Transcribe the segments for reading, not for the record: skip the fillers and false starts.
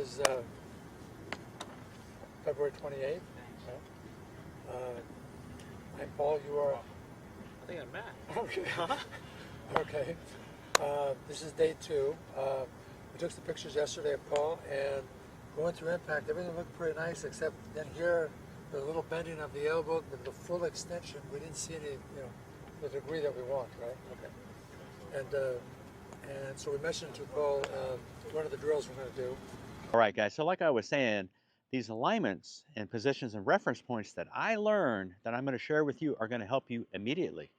is February 28th. I'm Paul, you are? I think I'm Matt. Okay. Okay. This is day 2. We took some pictures yesterday of Paul, and going through impact, everything looked pretty nice, except then here, the little bending of the elbow, the full extension, we didn't see any, the degree that we want, right? Okay. And so we mentioned to Paul one of the drills we're going to do. All right, guys, so like I was saying, these alignments and positions and reference points that I learned that I'm going to share with you are going to help you immediately.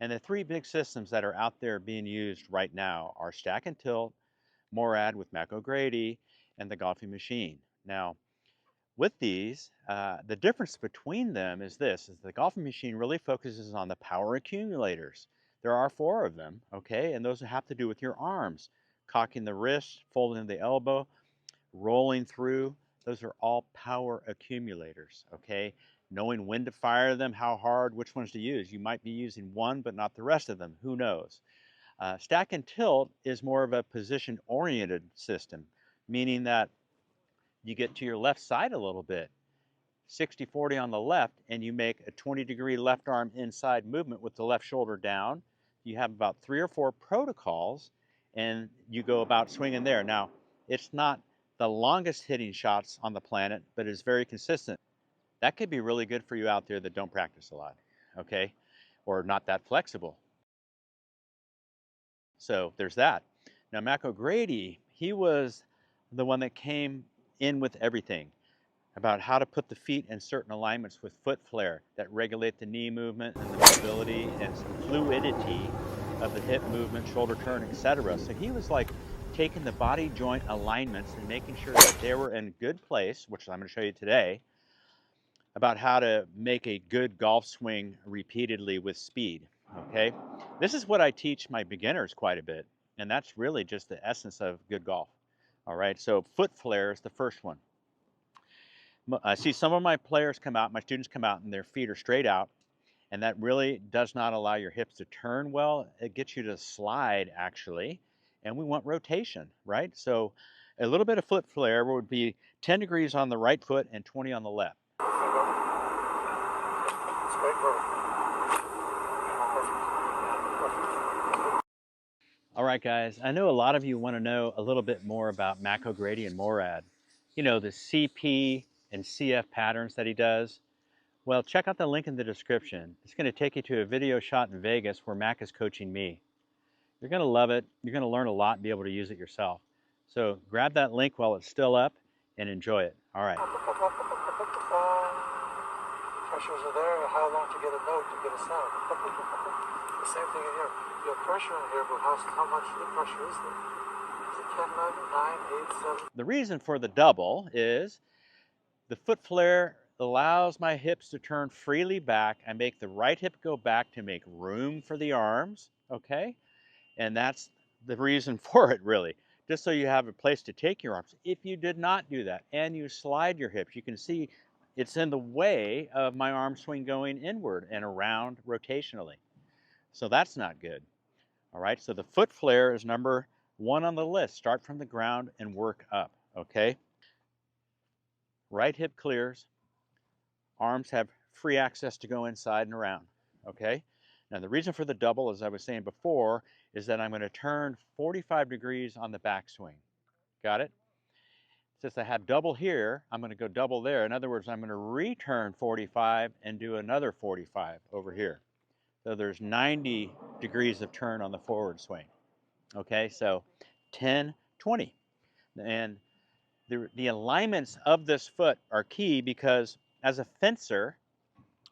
And the 3 big systems that are out there being used right now are Stack and Tilt, Morad with GRADY, and the Golfing Machine. Now, with these, the difference between them is this, is the Golfing Machine really focuses on the power accumulators. There are 4 of them, okay, and those have to do with your arms, cocking the wrist, folding the elbow, rolling through. Those are all power accumulators, okay? Knowing when to fire them, how hard, which ones to use. You might be using one, but not the rest of them. Who knows? Stack and Tilt is more of a position-oriented system, meaning that you get to your left side a little bit, 60-40 on the left, and you make a 20-degree left arm inside movement with the left shoulder down. You have about 3 or 4 protocols, and you go about swinging there. Now, it's not the longest hitting shots on the planet, but it's very consistent. That could be really good for you out there that don't practice a lot, okay? Or not that flexible. So there's that. Now, GRADY, he was the one that came in with everything about how to put the feet in certain alignments with foot flare that regulate the knee movement and the mobility and some fluidity of the hip movement, shoulder turn, etc. So he was like taking the body joint alignments and making sure that they were in a good place, which I'm going to show you today, about how to make a good golf swing repeatedly with speed, okay? This is what I teach my beginners quite a bit, and that's really just the essence of good golf, all right? So foot flare is the first one. I see some of my players come out, my students come out, and their feet are straight out, and that really does not allow your hips to turn well. It gets you to slide, actually, and we want rotation, right? So a little bit of foot flare would be 10 degrees on the right foot and 20 on the left. All right, guys, I know a lot of you want to know a little bit more about GRADY and Morad. You know, the CP and CF patterns that he does. Well, check out the link in the description. It's going to take you to a video shot in Vegas where Mac is coaching me. You're going to love it. You're going to learn a lot and be able to use it yourself. So grab that link while it's still up and enjoy it. All right. Pressures are there, how long to get a note, to get a sound. The same thing in here. You have pressure in here, but how much pressure is there? Is it 10, 9, 8, 7? The reason for the double is the foot flare allows my hips to turn freely back. I make the right hip go back to make room for the arms, okay? And that's the reason for it, really. Just so you have a place to take your arms. If you did not do that and you slide your hips, you can see it's in the way of my arm swing going inward and around rotationally. So that's not good. All right, so the foot flare is number 1 on the list. Start from the ground and work up, okay? Right hip clears. Arms have free access to go inside and around, okay? Now the reason for the double, as I was saying before, is that I'm going to turn 45 degrees on the backswing. Got it? Since I have double here, I'm going to go double there. In other words, I'm going to return 45 and do another 45 over here. So there's 90 degrees of turn on the forward swing. Okay, so 10, 20. And the alignments of this foot are key because as a fencer,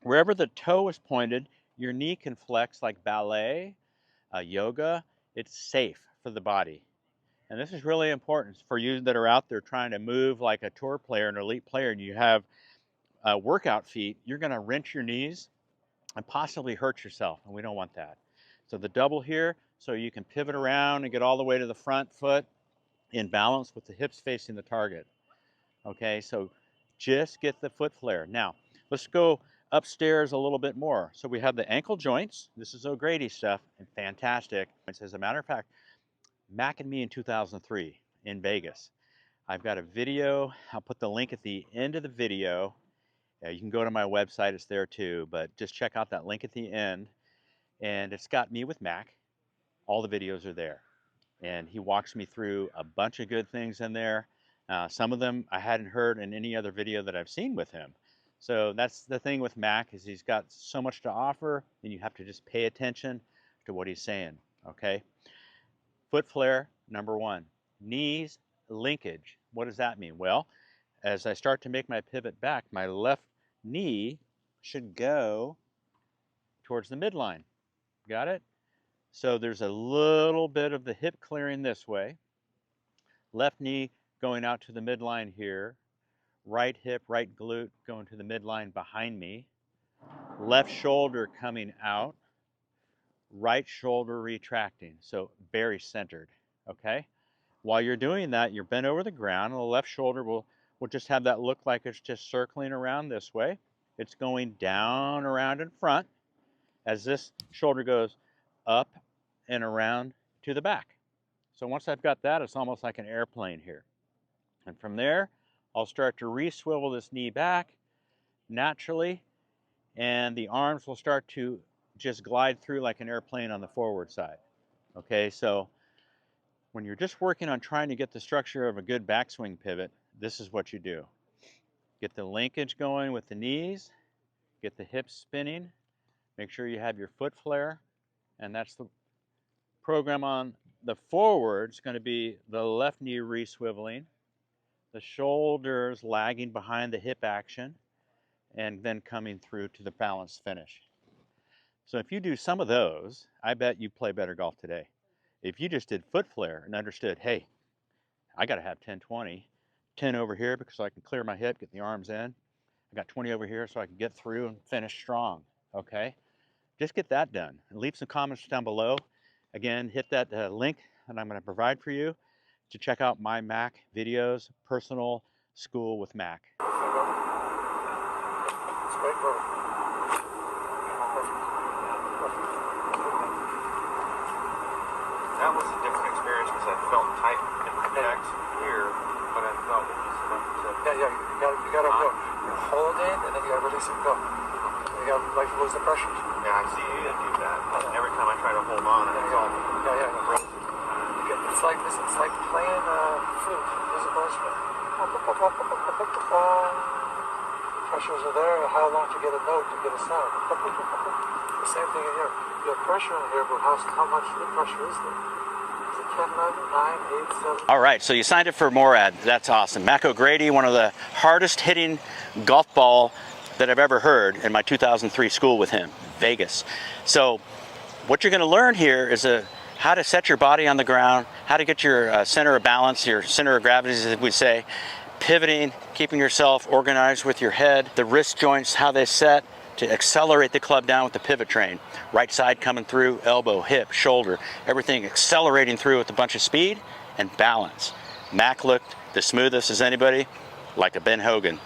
wherever the toe is pointed, your knee can flex like ballet, yoga. It's safe for the body. And this is really important for you that are out there trying to move like a tour player, an elite player, and you have workout feet. You're going to wrench your knees and possibly hurt yourself, and we don't want that. So the double here, so you can pivot around and get all the way to the front foot in balance with the hips facing the target. Okay, so just get the foot flare. Now, let's go upstairs a little bit more. So we have the ankle joints. This is O'Grady stuff, and fantastic. As a matter of fact, Mac and me in 2003 in Vegas. I've got a video. I'll put the link at the end of the video. You can go to my website, it's there too, but just check out that link at the end. And it's got me with Mac. All the videos are there. And he walks me through a bunch of good things in there. Some of them I hadn't heard in any other video that I've seen with him. So that's the thing with Mac, is he's got so much to offer, and you have to just pay attention to what he's saying, okay? Foot flare, number one. Knees, linkage. What does that mean? Well, as I start to make my pivot back, my left knee should go towards the midline. Got it? So there's a little bit of the hip clearing this way. Left knee going out to the midline here. Right hip, right glute going to the midline behind me. Left shoulder coming out. Right shoulder retracting. So very centered, okay? While you're doing that, you're bent over the ground, and the left shoulder will just have that look like it's just circling around this way. It's going down around in front as this shoulder goes up and around to the back. So once I've got that, it's almost like an airplane here. And from there, I'll start to re-swivel this knee back naturally, and the arms will start to just glide through like an airplane on the forward side. Okay, so when you're just working on trying to get the structure of a good backswing pivot, this is what you do. Get the linkage going with the knees, get the hips spinning, make sure you have your foot flare, and that's the program on the forward. It's going to be the left knee re-swiveling, the shoulders lagging behind the hip action, and then coming through to the balanced finish. So if you do some of those, I bet you play better golf today. If you just did foot flare and understood, hey, I got to have 10, 20, 10 over here because I can clear my hip, get the arms in. I got 20 over here so I can get through and finish strong, okay? Just get that done. And leave some comments down below. Again, hit that link that I'm going to provide for you to check out my Mac videos, personal school with Mac. It's great for That was a different experience because I felt tight in my necks here, but I felt easy enough to... Yeah, you gotta go. You hold it, and then you gotta release it and go. You gotta like lose the pressure. Yeah, I see you do that. Every time I try to hold on, it's all frozen. It's like this. It's like playing flute, musical instrument. Pressures are there. How long to get a note, to get a sound? The same thing in here. You have pressure in here, but how much pressure is there? Is it 10, 11, 9, 8, 7? All right, so you signed up for Morad. That's awesome. GRADY, one of the hardest hitting golf ball that I've ever heard in my 2003 school with him, Vegas. So what you're going to learn here is how to set your body on the ground, how to get your center of balance, your center of gravity, as we say, pivoting, keeping yourself organized with your head, the wrist joints, how they set, to accelerate the club down with the pivot train. Right side coming through, elbow, hip, shoulder, everything accelerating through with a bunch of speed and balance. Mac looked the smoothest as anybody, like a Ben Hogan.